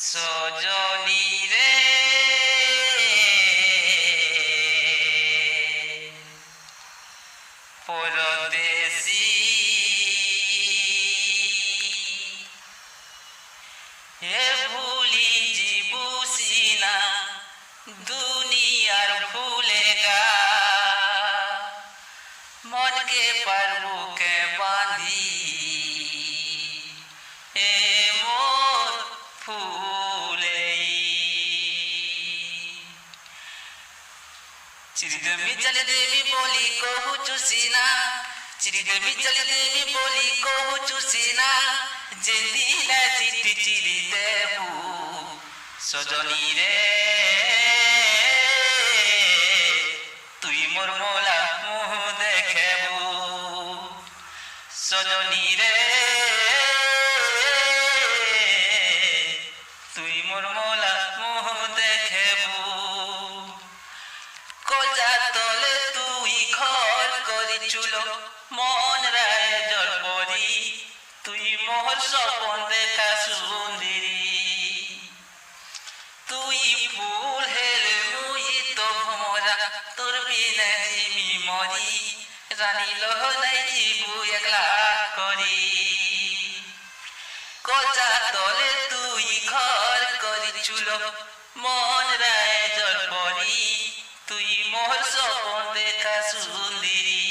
সজনী রে পরদেশী হে ভুলি যিবু সিনা দুনিয়ার ভুলেগা মনকে পারবুকে বাঁধি এ মোর ফুলেই চিরিদেবী চলে দেবী বলি কহু চুসিনা চিরিদেবী চলে দেবী বলি কহু চুসিনা যে দিলা চিঠি চিরি দেবু সজনী রে তুই মোর মোলা মুহ দেখেবু সজনী রে তুই মোর মোলা মুহ দেখেবু কলজা তলে তুই ঘর করিছুল মন রায় জলপরি তুই মোর স্বপন দেখা সুন্দরী তুই ফুল হেলে মুই তো ভমরা তোর বিনা জিমি মরি রানী লহ নাই জিবু একলা করি কলজা তলে তুই ঘর করিছুল মন রায় জলপরি তুই মোর স্বপন দেখা সুন্দরী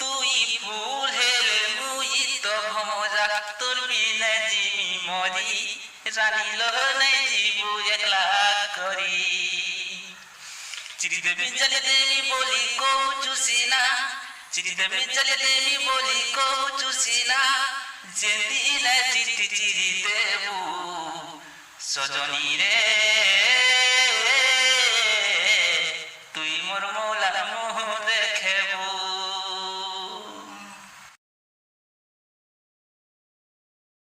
তুই ফুল হেলে মুই তো ভমরা তোর বিনা জিমি মরি রানী লহ নাই জিবু একলা করি চিরিদেবী চলে দেবী বলি কহু চুসিনা চিরিদেবী চলে দেবী বলি কহু চুসিনা যে দিলা চিঠি চিরি দেবু সজনী রে তুই মোর মোলা